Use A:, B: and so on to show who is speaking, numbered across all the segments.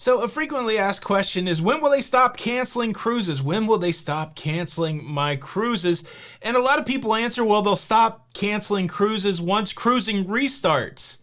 A: So a frequently asked question is, when will they stop canceling cruises? When will they stop canceling my cruises? And a lot of people answer, well, they'll stop canceling cruises once cruising restarts.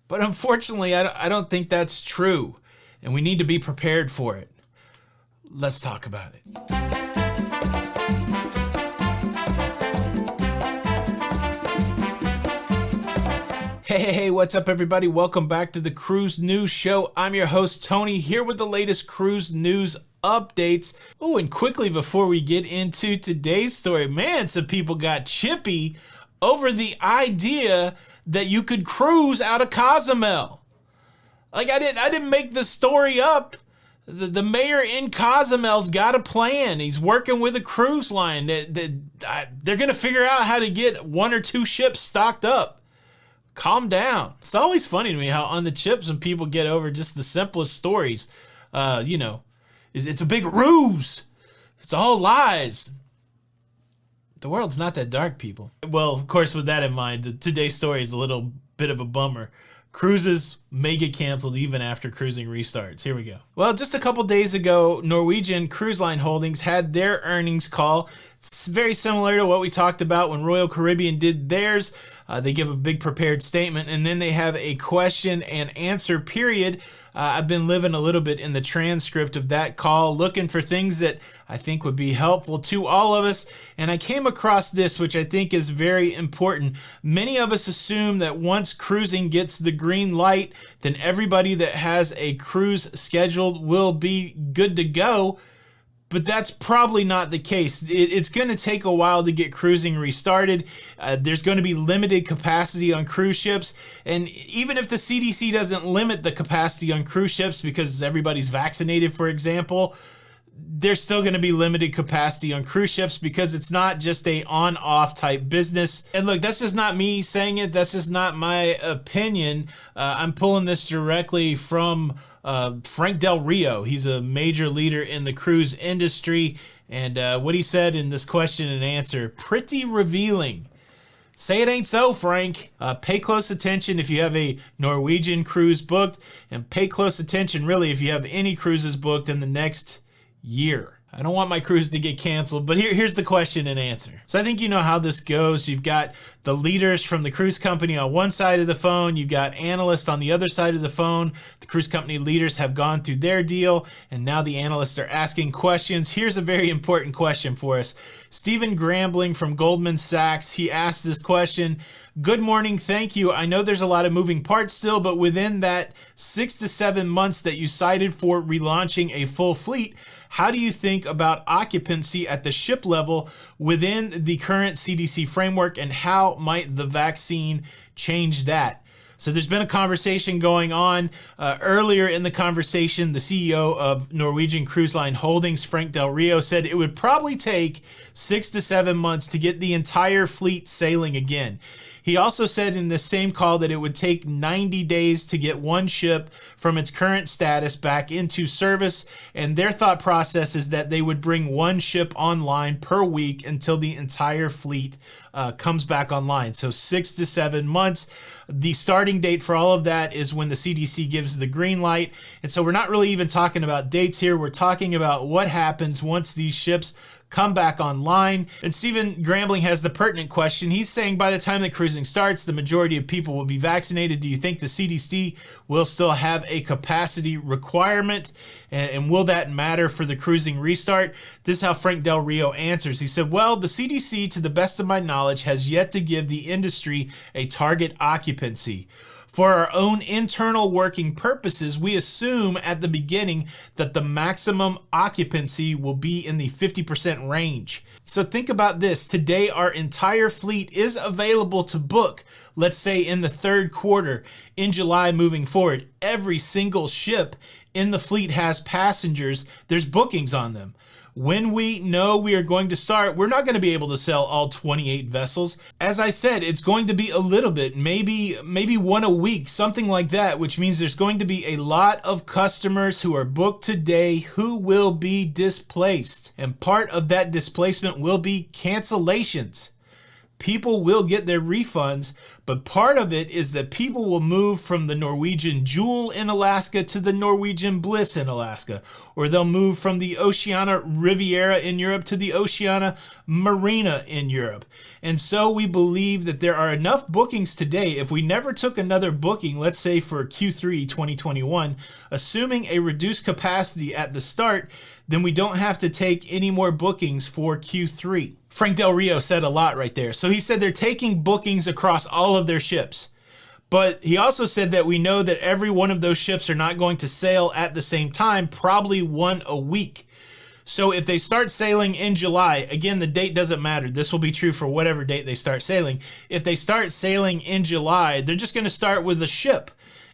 A: But unfortunately, I don't think that's true. And we need to be prepared for it. Let's talk about it. Hey, what's up everybody? Welcome back to the Cruise News Show. I'm your host, Tony, here with the latest cruise news updates. Oh, and quickly before we get into today's story, man, some people got chippy over the idea that you could cruise out of Cozumel. Like, I didn't make the story up. The mayor in Cozumel's got a plan. He's working with a cruise line. They're going to figure out how to get one or two ships stocked up. Calm down. It's always funny to me how on the chips when people get over just the simplest stories, it's a big ruse. It's all lies. The world's not that dark, people. Well, of course, with that in mind, today's story is a little bit of a bummer. Cruises may get canceled even after cruising restarts. Here we go. Well, just a couple days ago, Norwegian Cruise Line Holdings had their earnings call. It's very similar to what we talked about when Royal Caribbean did theirs. They give a big prepared statement, and then they have a question and answer period. I've been living a little bit in the transcript of that call, looking for things that I think would be helpful to all of us. And I came across this, which I think is very important. Many of us assume that once cruising gets the green light, then everybody that has a cruise scheduled will be good to go. But that's probably not the case. It's going to take a while to get cruising restarted. There's going to be limited capacity on cruise ships. And even if the CDC doesn't limit the capacity on cruise ships because everybody's vaccinated, for example, there's still going to be limited capacity on cruise ships because it's not just a on-off type business. And look, that's just not me saying it. That's just not my opinion. I'm pulling this directly from Frank Del Rio. He's a major leader in the cruise industry. And what he said in this question and answer, pretty revealing. Say it ain't so, Frank. Pay close attention if you have a Norwegian cruise booked, and pay close attention really if you have any cruises booked in the next year. I don't want my cruise to get canceled, but here's the question and answer. So I think you know how this goes. You've got the leaders from the cruise company on one side of the phone. You've got analysts on the other side of the phone. The cruise company leaders have gone through their deal, and now the analysts are asking questions. Here's a very important question for us. Stephen Grambling from Goldman Sachs, he asked this question. Good morning, thank you. I know there's a lot of moving parts still, but within that 6 to 7 months that you cited for relaunching a full fleet, how do you think about occupancy at the ship level within the current CDC framework, and how might the vaccine change that? So there's been a conversation going on. Earlier in the conversation, the CEO of Norwegian Cruise Line Holdings, Frank Del Rio, said it would probably take 6 to 7 months to get the entire fleet sailing again. He also said in the same call that it would take 90 days to get one ship from its current status back into service, and their thought process is that they would bring one ship online per week until the entire fleet comes back online. So 6 to 7 months. The starting date for all of that is when the CDC gives the green light. And so we're not really even talking about dates here. We're talking about what happens once these ships come back online. And Stephen Grambling has the pertinent question. He's saying by the time that cruising starts, the majority of people will be vaccinated. Do you think the CDC will still have a capacity requirement? And will that matter for the cruising restart? This is how Frank Del Rio answers. He said, well, the CDC, to the best of my knowledge, has yet to give the industry a target occupancy. For our own internal working purposes, we assume at the beginning that the maximum occupancy will be in the 50% range. So think about this. Today, our entire fleet is available to book, let's say in the third quarter, in July moving forward. Every single ship in the fleet has passengers. There's bookings on them. When we know we are going to start, we're not going to be able to sell all 28 vessels. As I said, it's going to be a little bit, maybe one a week, something like that, which means there's going to be a lot of customers who are booked today who will be displaced. And part of that displacement will be cancellations. people will get their refunds, but part of it is that people will move from the Norwegian Jewel in Alaska to the Norwegian Bliss in Alaska, or they'll move from the Oceania Riviera in Europe to the Oceania Marina in Europe. And so we believe that there are enough bookings today. If we never took another booking, let's say for Q3 2021, assuming a reduced capacity at the start, then we don't have to take any more bookings for Q3. Frank Del Rio said a lot right there. So he said they're taking bookings across all of their ships. But he also said that we know that every one of those ships are not going to sail at the same time, probably one a week. So if they start sailing in July, again, the date doesn't matter. This will be true for whatever date they start sailing. If they start sailing in July, they're just going to start with a ship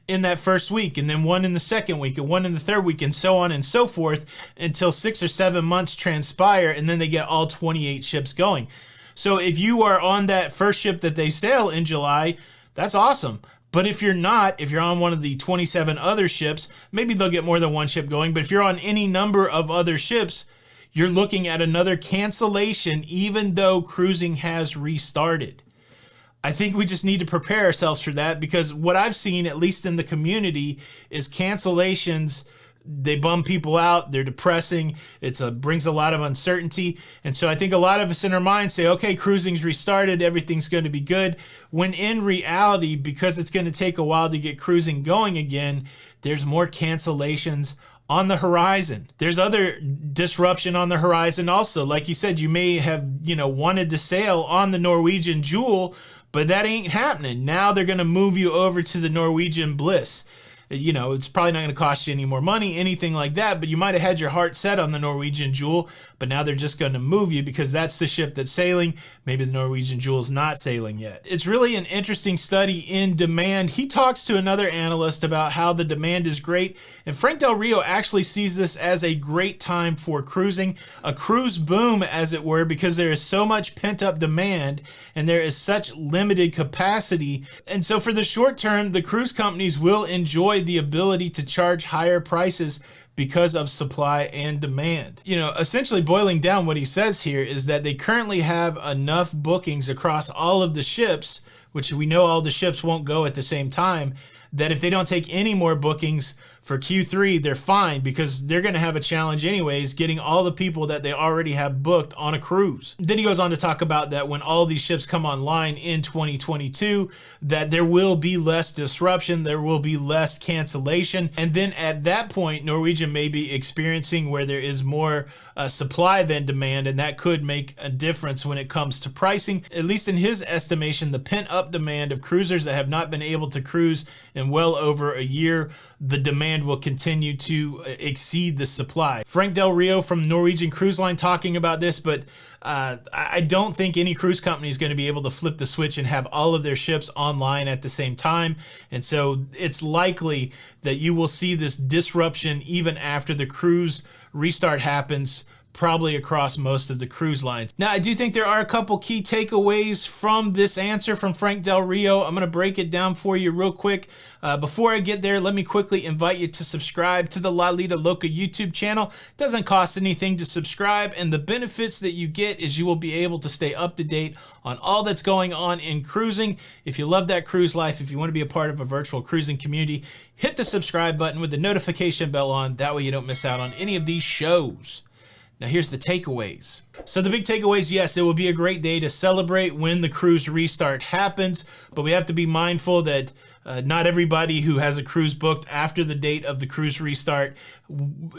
A: in that first week, and then one in the second week, and one in the third week, and so on and so forth until 6 or 7 months transpire, and then they get all 28 ships going. So if you are on that first ship that they sail in July, that's awesome. But if you're not, if you're on one of the 27 other ships, maybe they'll get more than one ship going, but if you're on any number of other ships, you're looking at another cancellation even though cruising has restarted. I think we just need to prepare ourselves for that, because what I've seen, at least in the community, is cancellations. They bum people out. They're depressing. It brings a lot of uncertainty. And so I think a lot of us in our minds say, okay, cruising's restarted. Everything's going to be good. When in reality, because it's going to take a while to get cruising going again, there's more cancellations on the horizon. There's other disruption on the horizon also. Like you said, you may have, wanted to sail on the Norwegian Jewel, but that ain't happening. Now they're going to move you over to the Norwegian Bliss. It's probably not going to cost you any more money, anything like that, but you might have had your heart set on the Norwegian Jewel, but now they're just going to move you because that's the ship that's sailing. Maybe the Norwegian Jewel's not sailing yet. It's really an interesting study in demand. He talks to another analyst about how the demand is great, and Frank Del Rio actually sees this as a great time for cruising, a cruise boom, as it were, because there is so much pent-up demand and there is such limited capacity. And so for the short term, the cruise companies will enjoy the ability to charge higher prices because of supply and demand. Essentially boiling down, what he says here is that they currently have enough bookings across all of the ships, which we know all the ships won't go at the same time, that if they don't take any more bookings for Q3, they're fine, because they're going to have a challenge anyways getting all the people that they already have booked on a cruise. Then he goes on to talk about that when all these ships come online in 2022, that there will be less disruption, there will be less cancellation, and then at that point, Norwegian may be experiencing where there is more supply than demand, and that could make a difference when it comes to pricing. At least in his estimation, the pent-up demand of cruisers that have not been able to cruise in well over a year, the demand will continue to exceed the supply. Frank Del Rio from Norwegian Cruise Line talking about this, but I don't think any cruise company is going to be able to flip the switch and have all of their ships online at the same time. And so it's likely that you will see this disruption even after the cruise restart happens, probably across most of the cruise lines. Now, I do think there are a couple key takeaways from this answer from Frank Del Rio. I'm going to break it down for you real quick. Before I get there, let me quickly invite you to subscribe to the Lido Loca YouTube channel. It doesn't cost anything to subscribe, and the benefits that you get is you will be able to stay up to date on all that's going on in cruising. If you love that cruise life, if you want to be a part of a virtual cruising community, hit the subscribe button with the notification bell on. That way you don't miss out on any of these shows. Now here's the takeaways. So the big takeaways, yes, it will be a great day to celebrate when the cruise restart happens, but we have to be mindful that not everybody who has a cruise booked after the date of the cruise restart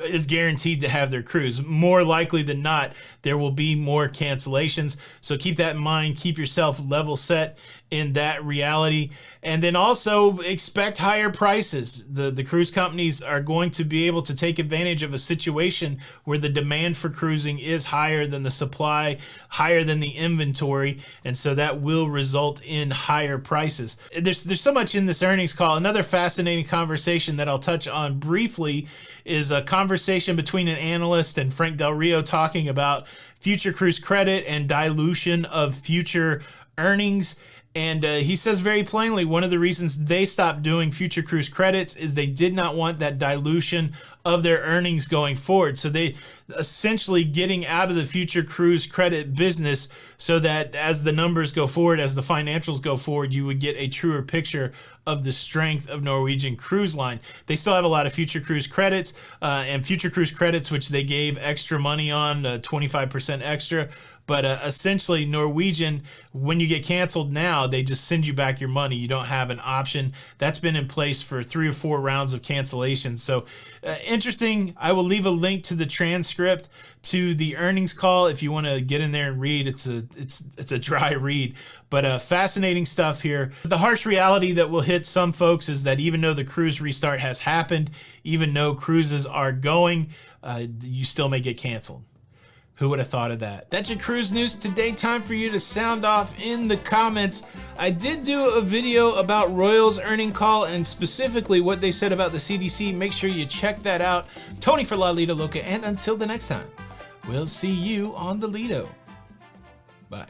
A: is guaranteed to have their cruise. More likely than not, there will be more cancellations. So keep that in mind. Keep yourself level set in that reality. And then also expect higher prices. The cruise companies are going to be able to take advantage of a situation where the demand for cruising is higher than the supply, higher than the inventory. And so that will result in higher prices. There's so much in this earnings call. Another fascinating conversation that I'll touch on briefly is a conversation between an analyst and Frank Del Rio talking about future cruise credit and dilution of future earnings. And he says very plainly, one of the reasons they stopped doing future cruise credits is they did not want that dilution of their earnings going forward. So they essentially getting out of the future cruise credit business so that as the numbers go forward, as the financials go forward, you would get a truer picture of the strength of Norwegian Cruise Line. They still have a lot of future cruise credits and future cruise credits, which they gave extra money on, 25% extra. But essentially, Norwegian, when you get canceled now, they just send you back your money. You don't have an option. That's been in place for 3 or 4 rounds of cancellations. So interesting. I will leave a link to the transcript to the earnings call if you want to get in there and read. It's a dry read, but fascinating stuff here. The harsh reality that will hit some folks is that even though the cruise restart has happened, even though cruises are going, you still may get canceled. Who would have thought of that? That's your cruise news today. Time for you to sound off in the comments. I did do a video about Royal's earning call and specifically what they said about the CDC. Make sure you check that out. Tony for Lido Loca, and until the next time, we'll see you on the Lido. Bye.